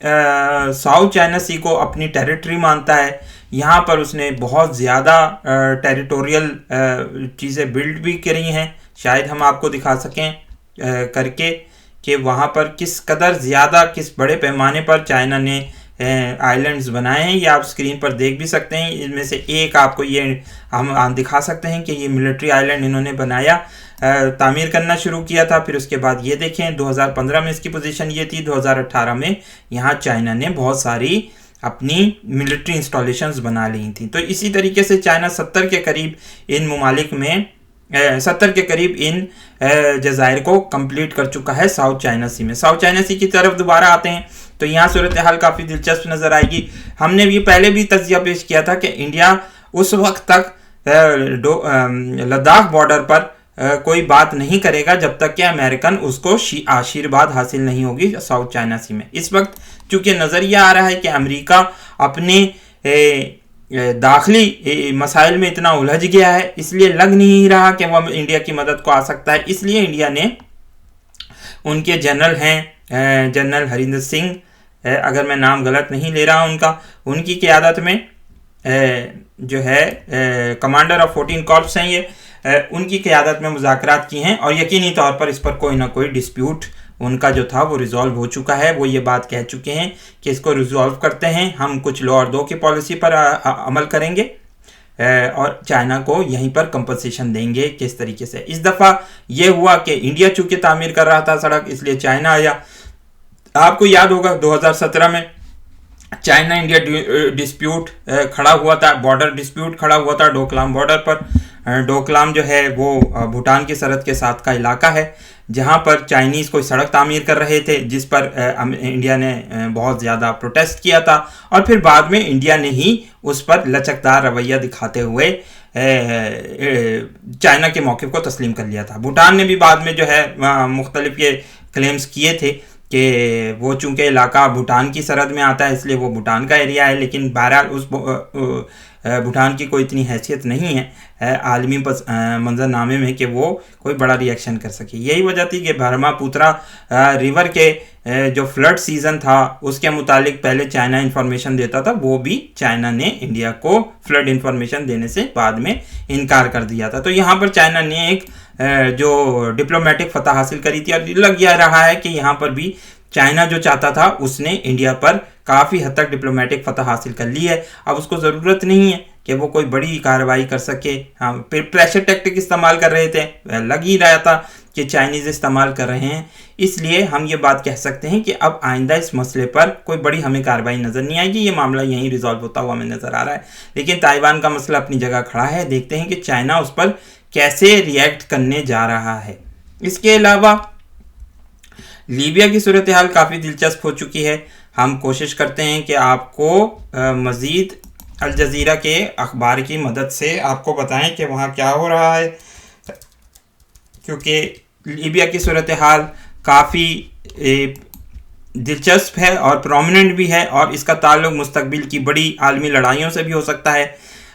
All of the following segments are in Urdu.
ساؤتھ چائنا سی کو اپنی ٹیریٹری مانتا ہے. یہاں پر اس نے بہت زیادہ ٹیریٹوریل چیزیں بلڈ بھی کری ہیں. شاید ہم آپ کو دکھا سکیں کر کے کہ وہاں پر کس قدر زیادہ کس بڑے پیمانے پر چائنا نے آئی لینڈز بنائے ہیں. یہ آپ اسکرین پر دیکھ بھی سکتے ہیں. ان میں سے ایک آپ کو یہ ہم دکھا سکتے ہیں کہ یہ ملٹری آئی لینڈ انہوں نے بنایا, تعمیر کرنا شروع کیا تھا. پھر اس کے بعد یہ دیکھیں 2015 میں اس کی پوزیشن یہ تھی. 2018 میں یہاں چائنا نے بہت ساری اپنی ملٹری انسٹالیشنز بنا لی تھیں. تو اسی طریقے سے چائنا 70 کے قریب ان ممالک میں 70 کے قریب ان جزائر کو کمپلیٹ کر چکا ہے ساؤتھ چائنا سی میں. ساؤتھ چائنا سی کی طرف دوبارہ آتے ہیں تو یہاں صورتحال کافی دلچسپ نظر آئے گی. ہم نے بھی پہلے بھی تجزیہ پیش کیا تھا کہ انڈیا اس وقت تک لداخ بارڈر پر کوئی بات نہیں کرے گا جب تک کہ امریکن اس کو آشیرواد حاصل نہیں ہوگی ساؤتھ چائنا سی میں. اس وقت چونکہ نظریہ آ رہا ہے کہ امریکہ اپنے داخلی مسائل میں اتنا الجھ گیا ہے, اس لیے لگ نہیں رہا کہ وہ انڈیا کی مدد کو آ سکتا ہے. اس لیے انڈیا نے ان کے جنرل ہیں جنرل ہریندر سنگھ, اگر میں نام غلط نہیں لے رہا ہوں ان کی قیادت میں جو ہے کمانڈر آف 14 کارپس ہیں یہ, ان کی قیادت میں مذاکرات کی ہیں اور یقینی طور پر اس پر کوئی نہ کوئی ڈسپیوٹ ان کا جو تھا وہ ریزالو ہو چکا ہے. وہ یہ بات کہہ چکے ہیں کہ اس کو ریزالو کرتے ہیں, ہم کچھ لو اور دو کی پالیسی پر عمل کریں گے اور چائنا کو یہیں پر کمپنسیشن دیں گے. کس طریقے سے اس دفعہ یہ ہوا کہ انڈیا چونکہ تعمیر کر رہا تھا سڑک, اس لیے چائنا آیا. آپ کو یاد ہوگا 2017 میں چائنا انڈیا ڈسپیوٹ کھڑا ہوا تھا, بارڈر ڈسپیوٹ کھڑا ہوا تھا ڈوکلام بارڈر پر. ڈوکلام جو ہے وہ بھوٹان کی سرحد کے ساتھ کا علاقہ ہے جہاں پر چائنیز کوئی سڑک تعمیر کر رہے تھے جس پر انڈیا نے بہت زیادہ پروٹیسٹ کیا تھا اور پھر بعد میں انڈیا نے ہی اس پر لچکدار رویہ دکھاتے ہوئے چائنا کے موقف کو تسلیم کر لیا تھا. بھوٹان نے بھی بعد میں جو ہے مختلف یہ کلیمز کیے تھے کہ وہ چونکہ علاقہ بھوٹان کی سرحد میں آتا ہے اس لیے وہ بھوٹان کا ایریا ہے, لیکن بہرحال اس بھوٹان کی کوئی اتنی حیثیت نہیں ہے عالمی منظر نامے میں کہ وہ کوئی بڑا ریئیکشن کر سکے. یہی وجہ تھی کہ برہما پوترا ریور کے جو فلڈ سیزن تھا اس کے متعلق پہلے چائنا انفارمیشن دیتا تھا, وہ بھی چائنا نے انڈیا کو فلڈ انفارمیشن دینے سے بعد میں انکار کر دیا تھا. تو یہاں پر چائنا نے ایک جو ڈپلومیٹک فتح حاصل کری تھی اور لگ یہ رہا ہے کہ یہاں پر بھی چائنا جو چاہتا تھا اس نے انڈیا پر کافی حد تک ڈپلومیٹک فتح حاصل کر لی ہے. اب اس کو ضرورت نہیں ہے کہ وہ کوئی بڑی کارروائی کر سکے. ہاں پھر پریشر ٹیکٹک استعمال کر رہے تھے, لگ ہی رہا تھا کہ چائنیز استعمال کر رہے ہیں, اس لیے ہم یہ بات کہہ سکتے ہیں کہ اب آئندہ اس مسئلے پر کوئی بڑی ہمیں کارروائی نظر نہیں آئے گی. یہ معاملہ یہیں ریزالو ہوتا ہوا ہمیں نظر آ رہا ہے. لیکن تائیوان کا مسئلہ اپنی جگہ کھڑا ہے, دیکھتے ہیں کہ چائنا اس پر کیسے ریئیکٹ کرنے جا رہا ہے. اس کے علاوہ لیبیا کی صورتحال کافی دلچسپ ہو چکی ہے. ہم کوشش کرتے ہیں کہ آپ کو مزید الجزیرہ کے اخبار کی مدد سے آپ کو بتائیں کہ وہاں کیا ہو رہا ہے, کیونکہ لیبیا کی صورتحال کافی دلچسپ ہے اور پرومیننٹ بھی ہے اور اس کا تعلق مستقبل کی بڑی عالمی لڑائیوں سے بھی ہو سکتا ہے.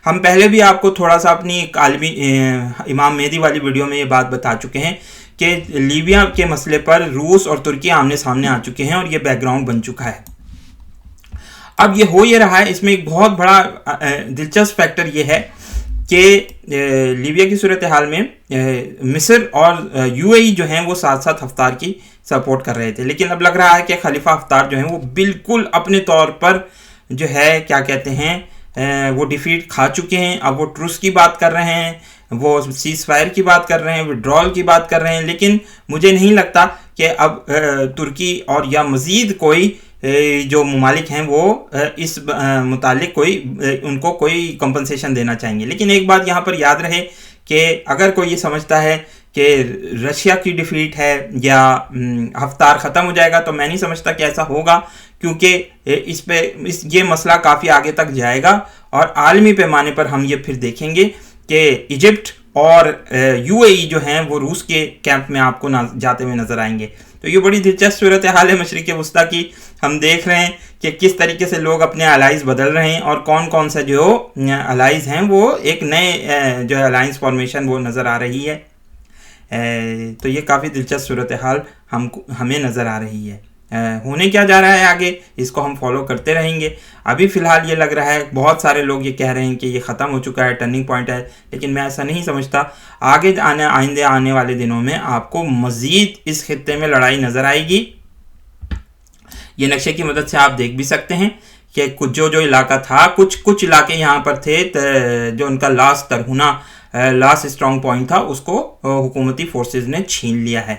ہم پہلے بھی آپ کو تھوڑا سا اپنی عالمی امام مہدی والی ویڈیو میں یہ بات بتا چکے ہیں کہ لیبیا کے مسئلے پر روس اور ترکی آمنے سامنے آ چکے ہیں اور یہ بیک گراؤنڈ بن چکا ہے. اب یہ ہو یہ رہا ہے, اس میں ایک بہت بڑا دلچسپ فیکٹر یہ ہے کہ لیبیا کی صورتحال میں مصر اور یو اے ای جو ہیں وہ ساتھ ساتھ حفتار کی سپورٹ کر رہے تھے, لیکن اب لگ رہا ہے کہ خلیفہ حفتار جو ہیں وہ بالکل اپنے طور پر جو ہے کیا کہتے ہیں وہ ڈیفیٹ کھا چکے ہیں. اب وہ ٹروس کی بات کر رہے ہیں, وہ سیز فائر کی بات کر رہے ہیں, وڈرال کی بات کر رہے ہیں, لیکن مجھے نہیں لگتا کہ اب ترکی اور یا مزید کوئی جو ممالک ہیں وہ اس متعلق ان کو کوئی کمپنسیشن دینا چاہیں گے. لیکن ایک بات یہاں پر یاد رہے کہ اگر کوئی یہ سمجھتا ہے کہ رشیا کی ڈیفیٹ ہے یا حفتار ختم ہو جائے گا, تو میں نہیں سمجھتا کہ ایسا ہوگا, کیونکہ یہ مسئلہ کافی آگے تک جائے گا اور عالمی پیمانے پر ہم یہ پھر دیکھیں گے کہ ایجپٹ اور یو اے ای جو ہیں وہ روس کے کیمپ میں آپ کو جاتے ہوئے نظر آئیں گے. تو یہ بڑی دلچسپ صورتحال ہے مشرق وسطیٰ کی. ہم دیکھ رہے ہیں کہ کس طریقے سے لوگ اپنے الائز بدل رہے ہیں اور کون کون سے جو الائز ہیں وہ ایک نئے جو ہے الائنس فارمیشن وہ نظر آ رہی ہے. تو یہ کافی دلچسپ صورتحال ہمیں نظر آ رہی ہے. ہونے کیا جا رہا ہے آگے، اس کو ہم فالو کرتے رہیں گے۔ ابھی فی الحال یہ لگ رہا ہے، بہت سارے لوگ یہ کہہ رہے ہیں کہ یہ ختم ہو چکا ہے، ٹرننگ پوائنٹ ہے، لیکن میں ایسا نہیں سمجھتا۔ آگے آئندہ آنے والے دنوں میں آپ کو مزید اس خطے میں لڑائی نظر آئے گی۔ یہ نقشے کی مدد سے آپ دیکھ بھی سکتے ہیں کہ جو علاقہ تھا، کچھ علاقے یہاں پر تھے جو ان کا لاسٹ اسٹرانگ پوائنٹ تھا، اس کو حکومتی فورسز نے چھین لیا ہے۔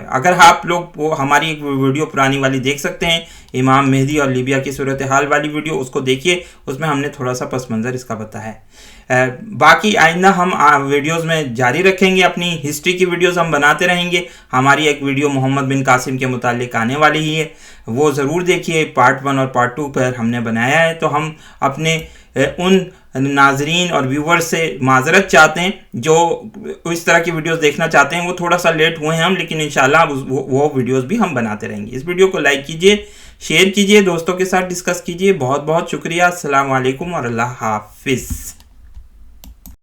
اگر آپ لوگ وہ ہماری ایک ویڈیو پرانی والی دیکھ سکتے ہیں، امام مہدی اور لیبیا کی صورتحال والی ویڈیو، اس کو دیکھیے، اس میں ہم نے تھوڑا سا پس منظر اس کا بتایا ہے۔ باقی آئندہ ہم ویڈیوز میں جاری رکھیں گے، اپنی ہسٹری کی ویڈیوز ہم بناتے رہیں گے۔ ہماری ایک ویڈیو محمد بن قاسم کے متعلق آنے والی ہی ہے، وہ ضرور دیکھیے، پارٹ 1 اور پارٹ 2 پر ہم نے بنایا ہے۔ تو ہم اپنے ان ناظرین اور ویورز سے معذرت چاہتے ہیں جو اس طرح کی ویڈیوز دیکھنا چاہتے ہیں، وہ تھوڑا سا لیٹ ہوئے ہیں ہم، لیکن انشاءاللہ وہ ویڈیوز بھی ہم بناتے رہیں گے۔ اس ویڈیو کو لائک کیجئے، شیئر کیجئے، دوستوں کے ساتھ ڈسکس کیجئے۔ بہت بہت شکریہ۔ السلام علیکم اور اللہ حافظ۔